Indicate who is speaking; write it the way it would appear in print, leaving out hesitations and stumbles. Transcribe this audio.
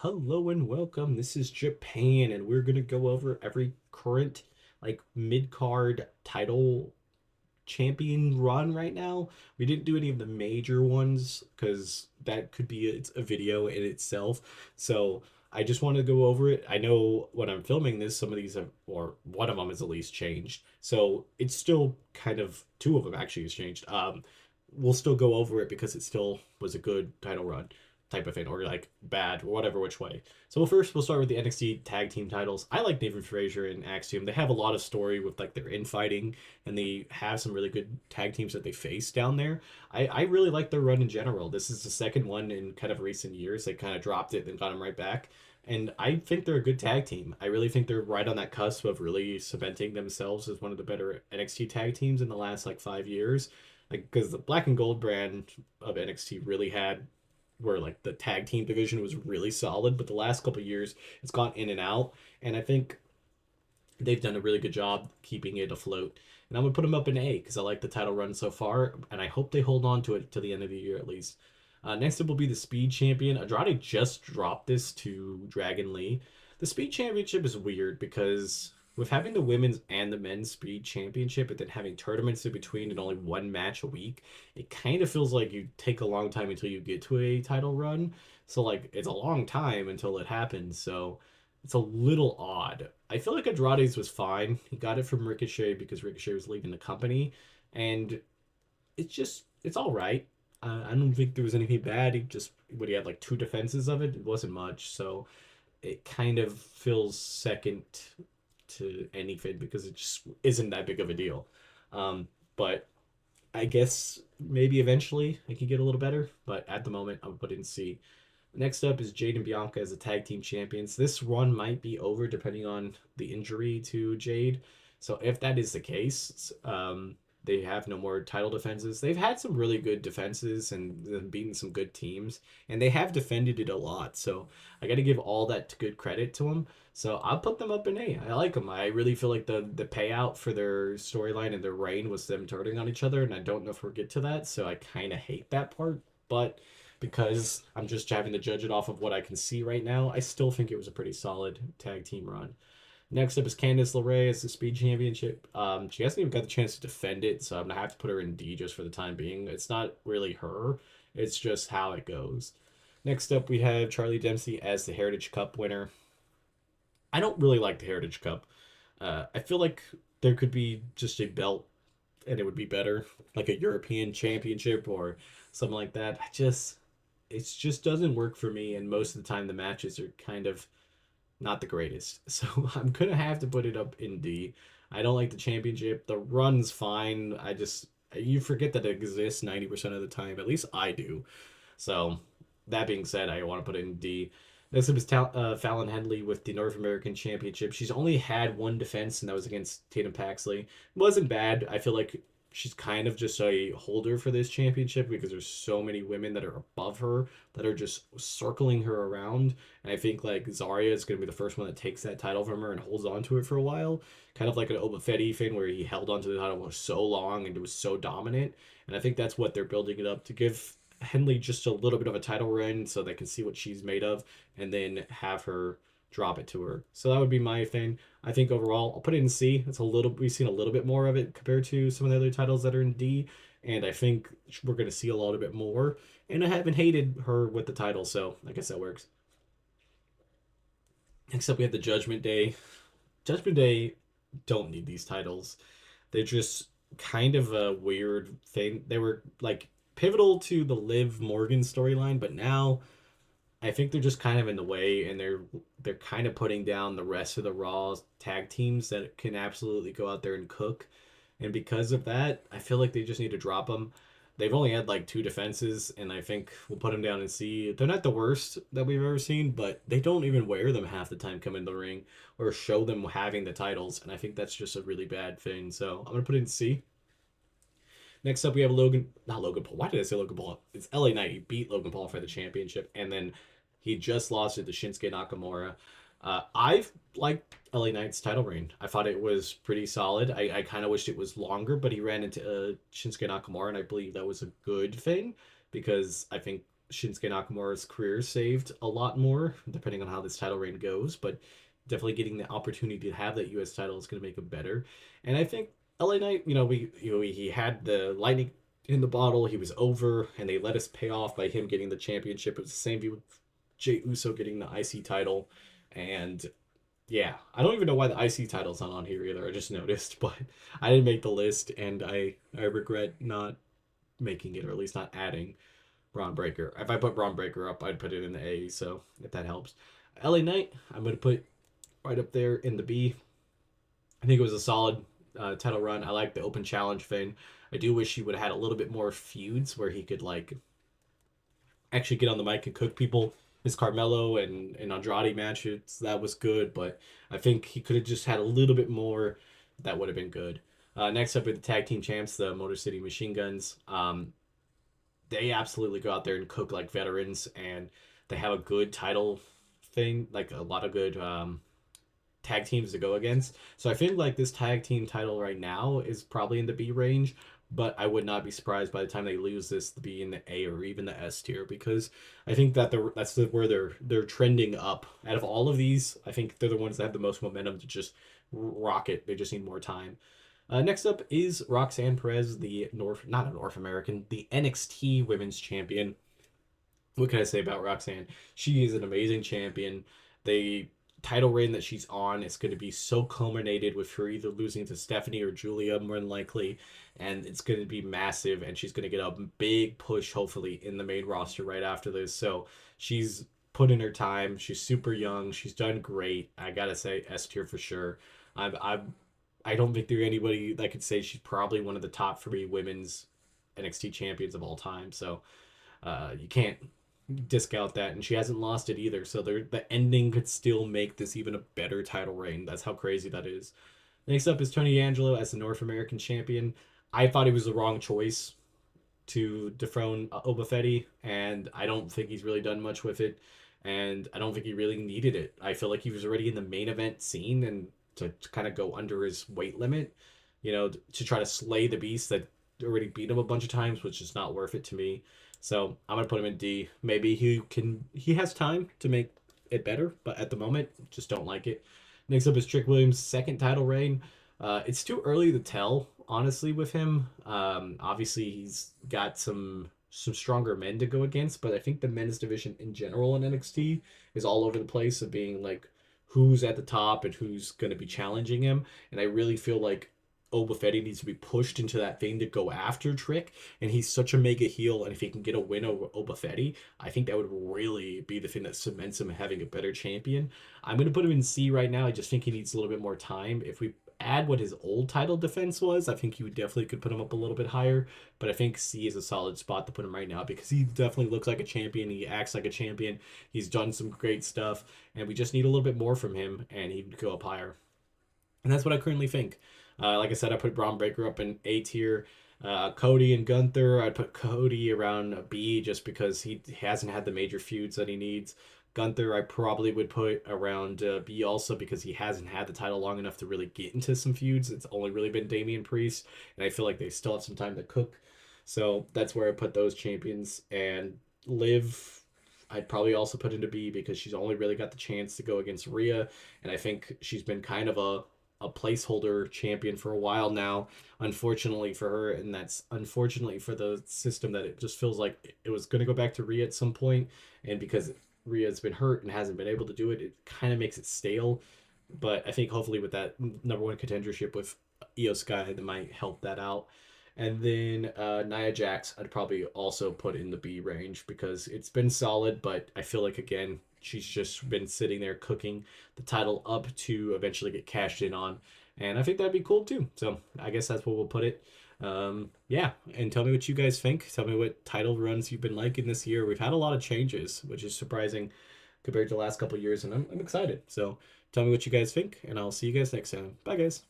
Speaker 1: Hello and welcome. This is Japan, and we're gonna go over every current mid-card title champion run right now. We didn't do any of the major ones because that could be it's a video in itself. So I just want to go over it. I know when I'm filming this, some of these have, or one of them is at least changed. So it's still kind of two of them actually has changed. We'll still go over it because it still was a good title run type of thing, or like bad, or whatever which way. So we'll start with the NXT tag team titles. I like Nathan Frazier and Axiom. They have a lot of story with like their infighting, and they have some really good tag teams that they face down there. I really like their run in general. This is the second one in kind of recent years. They kind of dropped it, then got them right back. And I think they're a good tag team. I really think they're right on that cusp of really cementing themselves as one of the better NXT tag teams in the last like 5 years. Like, because the Black and Gold brand of NXT really had where like the tag team division was really solid, but the last couple of years it's gone in and out, and I think they've done a really good job keeping it afloat. And I'm gonna put them up in A because I like the title run so far, and I hope they hold on to it to the end of the year at least. Next up will be the Speed Champion. Andrade just dropped this to Dragon Lee. The Speed Championship is weird because with having the women's and the men's Speed Championship and then having tournaments in between and only one match a week, it kind of feels like you take a long time until you get to a title run. So like it's a long time until it happens. So it's a little odd. I feel like Andrade's was fine. He got it from Ricochet because Ricochet was leaving the company, and it's all right. I don't think there was anything bad. He just when he had like two defenses of it, it wasn't much. So it kind of feels second to anything because it just isn't that big of a deal. But I guess maybe eventually it could get a little better. But at the moment, I would put it in C. Next up is Jade and Bianca as the tag team champions. This run might be over depending on the injury to Jade. So if that is the case, they have no more title defenses. They've had some really good defenses and beaten some good teams, and they have defended it a lot. So I got to give all that good credit to them. So I'll put them up in A. I like them. I really feel like the payout for their storyline and their reign was them turning on each other, and I don't know if we'll get to that. So I kind of hate that part, but because I'm just having to judge it off of what I can see right now, I still think it was a pretty solid tag team run. Next up is Candice LeRae as the Speed Championship. She hasn't even got the chance to defend it, so I'm gonna have to put her in D just for the time being. It's not really her; it's just how it goes. Next up, we have Charlie Dempsey as the Heritage Cup winner. I don't really like the Heritage Cup. I feel like there could be just a belt, and it would be better, like a European Championship or something like that. It just doesn't work for me, and most of the time the matches are kind of not the greatest. So I'm gonna have to put it up in D. I don't like the championship. The run's fine. You forget that it exists 90% of the time. At least I do. So that being said, I want to put it in D. Next up is Fallon Henley with the North American Championship. She's only had one defense, and that was against Tatum Paxley. It wasn't bad. I feel like she's kind of just a holder for this championship because there's so many women that are above her that are just circling her around. And I think like Zarya is going to be the first one that takes that title from her and holds on to it for a while. Kind of like an Oba Fetty thing where he held onto the title for so long and it was so dominant. And I think that's what they're building it up to give Henley just a little bit of a title run so they can see what she's made of and then have her drop it to her. So that would be my thing. I think overall, I'll put it in C. It's a little we've seen a little bit more of it compared to some of the other titles that are in D, and I think we're going to see a little bit more. And I haven't hated her with the title, so I guess that works. Next up, we have the Judgment Day. Judgment Day don't need these titles. They're just kind of a weird thing. They were like pivotal to the Liv Morgan storyline, but now I think they're just kind of in the way, and they're kind of putting down the rest of the Raw tag teams that can absolutely go out there and cook. And because of that, I feel like they just need to drop them. They've only had like two defenses, and I think we'll put them down and see. They're not the worst that we've ever seen, but they don't even wear them half the time coming in the ring or show them having the titles, and I think that's just a really bad thing. So I'm gonna put it in C. Next up, we have not Logan Paul. Why did I say Logan Paul? It's LA Knight. He beat Logan Paul for the championship, and then he just lost it to Shinsuke Nakamura. I've liked LA Knight's title reign. I thought it was pretty solid. I kind of wished it was longer, but he ran into Shinsuke Nakamura, and I believe that was a good thing because I think Shinsuke Nakamura's career saved a lot more, depending on how this title reign goes. But definitely getting the opportunity to have that U.S. title is going to make him better. And I think LA Knight, he had the lightning in the bottle. He was over, and they let us pay off by him getting the championship. It was the same view with Jey Uso getting the IC title, and yeah, I don't even know why the IC title's not on here either. I just noticed, but I didn't make the list, and I regret not making it, or at least not adding Braun Breaker. If I put Braun Breaker up, I'd put it in the A. So if that helps, LA Knight, I'm gonna put right up there in the B. I think it was a solid title run. I like the open challenge thing. I do wish he would have had a little bit more feuds where he could like actually get on the mic and cook people. His Carmelo and Andrade matches, that was good, but I think he could have just had a little bit more. That would have been good. Next up with the tag team champs, the Motor City Machine Guns. They absolutely go out there and cook like veterans, and they have a good title thing, like a lot of good tag teams to go against. So I feel like this tag team title right now is probably in the B range, but I would not be surprised by the time they lose this to be in the A or even the S tier, because I think that where they're trending up. Out of all of these, I think they're the ones that have the most momentum to just rock it. They just need more time. Next up is Roxanne Perez, the not a North American, the NXT Women's Champion. What can I say about Roxanne? She is an amazing champion. The title reign that she's on is going to be so culminated with her either losing to Stephanie or Julia, more than likely, and it's going to be massive. And she's going to get a big push, hopefully, in the main roster right after this. So she's put in her time. She's super young. She's done great. I gotta say, S tier for sure. I don't think there's anybody that could say she's probably one of the top three women's NXT champions of all time. So you can't discount that, and she hasn't lost it either. So the ending could still make this even a better title reign. That's how crazy that is. Next up is Tony D'Angelo as the North American champion. I thought he was the wrong choice to dethrone Oba Fetty, and I don't think he's really done much with it, and I don't think he really needed it. I feel like he was already in the main event scene, and to kind of go under his weight limit, to try to slay the beast that already beat him a bunch of times was just not worth it to me. So I'm gonna put him in D. Maybe he has time to make it better, but at the moment, just don't like it. Next up is Trick Williams' second title reign. It's too early to tell, honestly, with him. Obviously, he's got some stronger men to go against, but I think the men's division in general in NXT is all over the place of being like who's at the top and who's going to be challenging him. And I really feel like Oba Fetty needs to be pushed into that thing to go after Trick, and he's such a mega heel. And if he can get a win over Oba Fetty, I think that would really be the thing that cements him having a better champion. I'm going to put him in C right now. I just think he needs a little bit more time. If we add what his old title defense was, I think you definitely could put him up a little bit higher. But I think C is a solid spot to put him right now because he definitely looks like a champion. He acts like a champion. He's done some great stuff, and we just need a little bit more from him, and he would go up higher. And that's what I currently think. Like I said, I put Braun Breaker up in A tier. Cody and Gunther, I'd put Cody around B just because he hasn't had the major feuds that he needs. Gunther, I probably would put around B also because he hasn't had the title long enough to really get into some feuds. It's only really been Damian Priest, and I feel like they still have some time to cook. So that's where I put those champions. And Liv, I'd probably also put into B because she's only really got the chance to go against Rhea, and I think she's been kind of a placeholder champion for a while now, unfortunately for her, and that's unfortunately for the system that it just feels like it was going to go back to Rhea at some point, and because Rhea's been hurt and hasn't been able to do it, it kind of makes it stale. But I think hopefully with that number one contendership with Io Sky, that might help that out. And then Nia Jax, I'd probably also put in the B range because it's been solid, but I feel like, again, she's just been sitting there cooking the title up to eventually get cashed in on. And I think that'd be cool too. So I guess that's where we'll put it. Yeah, and tell me what you guys think. Tell me what title runs you've been liking this year. We've had a lot of changes, which is surprising compared to the last couple of years, and I'm excited. So tell me what you guys think, and I'll see you guys next time. Bye, guys.